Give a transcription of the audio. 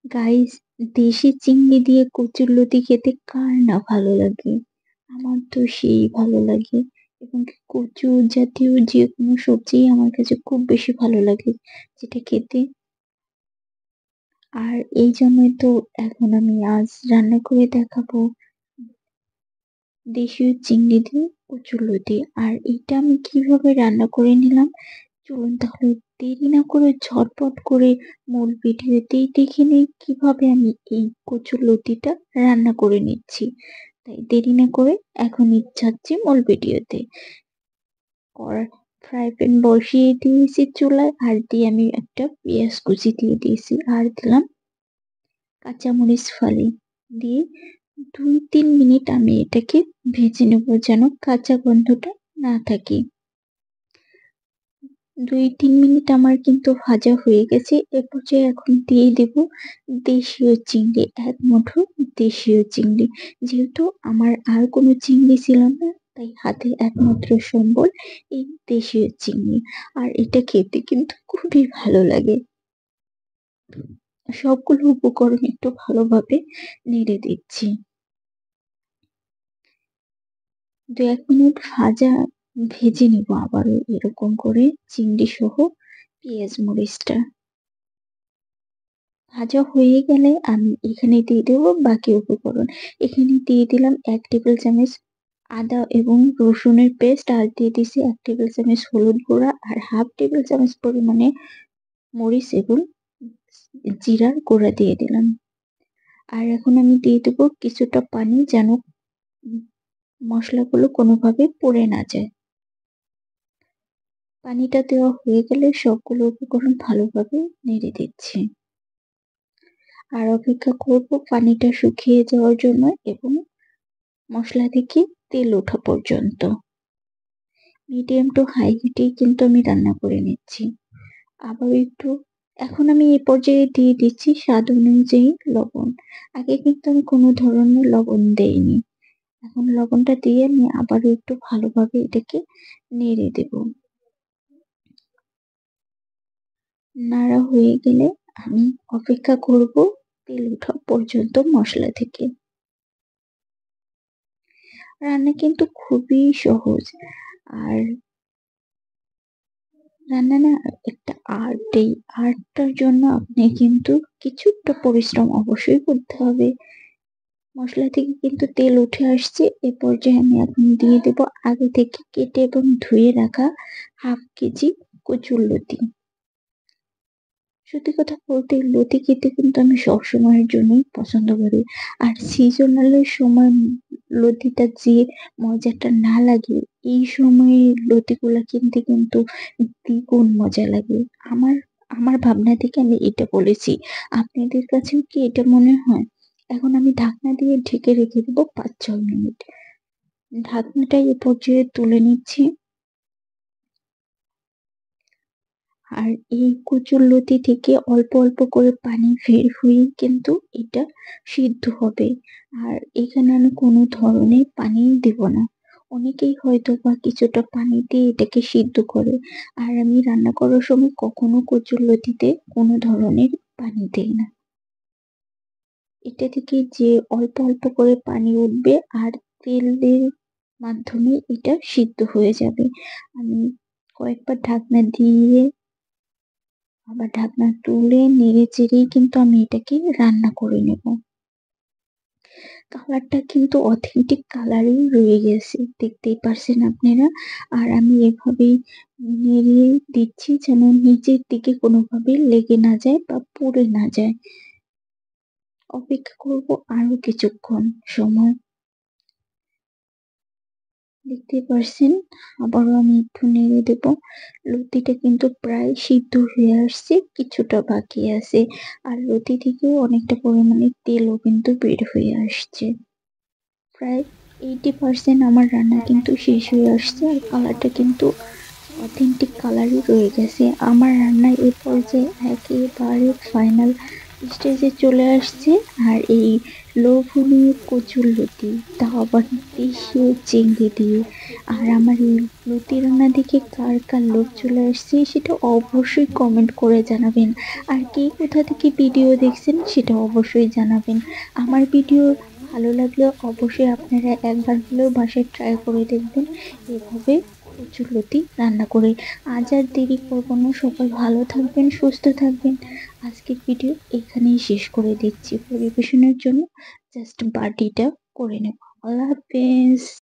Guys, দেশি চিংড়ি দিয়ে কচুরলতি খেতে কার না ভালো লাগে? আমার তো সেই ভালো লাগে। এবং কি কচু জাতীয় যে কোনো সবজি আমার কাছে খুব বেশি ভালো লাগে যেটা খেতে। আর এই জন্যই তো এখন আমি আজ রান্না করে দেখাবো দেশীয় চিংড়ি দিয়ে কচুরলতি। আর এটা আমি কিভাবে রান্না করে নিলাম, চলুন তাহলে দেরি না করে ঝটপট করে মূল ভিডিওতেই দেখে নিই কিভাবে আমি এই কচুরলতিটা রান্না করে নিচ্ছি। তাই দেরি না করে এখনই যাচ্ছি মূল ভিডিওতে। ফ্রাই প্যান বসিয়ে দিয়েছি চুলায়, আর দিয়ে আমি একটা পেঁয়াজ কুচি দিয়ে দিয়েছি, আর দিলাম কাঁচামরিচ ফালি দিয়ে 2-3 মিনিট আমি এটাকে ভেজে নেব যেন কাঁচা গন্ধটা না থাকে। 2-3 মিনিট আমার কিন্তু ভাজা হয়ে গেছে। এ পর্যায়ে এখন দিয়ে দেব দেশীয় চিংড়ি, 1 মুঠো দেশীয় চিংড়ি। যেহেতু আমার আর কোনো চিংড়ি ছিল না, তাই হাতে একমাত্র সম্বল এই দেশীয় চিংড়ি। আর এটা খেতে কিন্তু খুবই ভালো লাগে। সবগুলো উপকরণ একটু ভালোভাবে নেড়ে দিচ্ছি। 2-1 মিনিট ভেজে নিব আবারও এরকম করে চিংড়ি সহ পেঁয়াজ মরিচটা। ভাজা হয়ে গেলে আমি এখানে দিয়ে দেবো বাকি উপকরণ। এখানে দিয়ে দিলাম 1 টেবিল চামচ আদা এবং রসুনের পেস্ট, আর দিয়ে দিছি 1 টেবিল চামচ হলুদ গুঁড়া, আর হাফ টেবিল চামচ পরিমাণে মরিচ এবং জিরার গুঁড়া দিয়ে দিলাম। আর এখন আমি দিয়ে দেবো কিছুটা পানি যেন মশলাগুলো কোনোভাবে পুড়ে না যায়। পানিটা দেওয়া হয়ে গেলে সবগুলো উপকরণ ভালোভাবে নেড়ে দিচ্ছি। আর অপেক্ষা করব পানিটা শুকিয়ে যাওয়ার জন্য এবং মশলা থেকে তেল ওঠা পর্যন্ত। মিডিয়াম টু হাই হিটেই কিন্তু আমি রান্না করে নিচ্ছি। আবার একটু এখন আমি এই পর্যায়ে দিয়ে দিচ্ছি স্বাদ অনুযায়ী লবণ। আগে কিন্তু আমি কোনো ধরনের লবণ দেইনি। এখন লবণটা দিয়ে আমি আবারও একটু ভালোভাবে এটাকে নেড়ে দেব। নাড়া হয়ে গেলে আমি অপেক্ষা করব তেল ওঠা পর্যন্ত মশলা থেকে। রান্না কিন্তু খুবই সহজ। আর রান্না না একটা আর্ট, এই আর্টটার জন্য আপনি কিন্তু কিছুটা পরিশ্রম অবশ্যই করতে হবে। মশলা থেকে কিন্তু তেল উঠে আসছে। এ পর্যায়ে আমি এখন দিয়ে দেব আগে থেকে কেটে এবং ধুয়ে রাখা হাফ কেজি কচুরলতি। সত্যি কথা বলতে লতি খেতে কিন্তু আমি সবসময়ের জন্যই পছন্দ করি। আর সিজনাল এর সময় লতিটা যে মজাটা না লাগে, এই সময়ে লতিগুলা কিনতে কিন্তু দ্বিগুণ মজা লাগে। আমার আমার ভাবনা থেকে আমি এটা বলেছি। আপনাদের কাছেও কি এটা মনে হয়? এখন আমি ঢাকনা দিয়ে ঢেকে রেখে দেবো 5-6 মিনিট। ঢাকনাটা এ পর্যায়ে তুলে নিচ্ছি। আর এই কচুরলতি থেকে অল্প অল্প করে পানি বের হয়েই কিন্তু এটা সিদ্ধ হবে। আর এখানে আমি কোনো ধরনের পানি দেব না। অনেকেই হয়তোবা কিছুটা পানি দিয়ে এটাকে সিদ্ধ করে। আর আমি রান্না করার সময় কখনো কচুরলতিতে কোনো ধরনের পানি দেই না। এটা থেকে যে অল্প অল্প করে পানি উঠবে আর তেলের মাধ্যমে এটা সিদ্ধ হয়ে যাবে। আমি কয়েকবার ঢাকনা দিয়ে আবার ঢাকনা তুলে নেড়ে চেড়েই কিন্তু আমি এটাকে রান্না করে নেব। কালারটা কিন্তু অথেন্টিক কালারই রয়ে গেছে, দেখতেই পারছেন আপনারা। আর আমি এভাবেই নেড়ে দিচ্ছি যেন নিচের দিকে কোনোভাবে লেগে না যায় বা পুড়ে না যায়। অপেক্ষা করব আরো কিছুক্ষণ সময়। দেখতেই পারছেন, আবারও আমি একটু নেড়ে দেব। লতিটা কিন্তু প্রায় সিদ্ধ হয়ে আসছে, কিছুটা বাকি আছে। আর লতি থেকেও অনেকটা পরিমাণে তেলও কিন্তু বের হয়ে আসছে। প্রায় 80% আমার রান্না কিন্তু শেষ হয়ে আসছে, আর কালারটা কিন্তু অথেন্টিক কালারই রয়ে গেছে। আমার রান্নার এ পর্যায়ে একেবারে ফাইনাল স্টেজে চলে আসছে। আর এই লোভনীয় কচুরলতি, তাও আবার দেশীয় চিংড়ি দিয়ে। আর আমার এই লতি রান্না দেখে কার কার লোভ চলে আসছে সেটা অবশ্যই কমেন্ট করে জানাবেন। আর কে কোথা থেকে ভিডিও দেখছেন সেটা অবশ্যই জানাবেন। আমার ভিডিও ভালো লাগলে অবশ্যই আপনারা একবার হলেও বাসায় ট্রাই করে দেখবেন এভাবে কচুরলতি রান্না করে। আজ আর দেরি করবো না, সবাই ভালো থাকবেন, সুস্থ থাকবেন। আজকের ভিডিও এখানেই শেষ করে দিচ্ছি। পরিবেশনের জন্য জাস্ট বাটিটা করে নেব। আল্লাহ হাফেজ।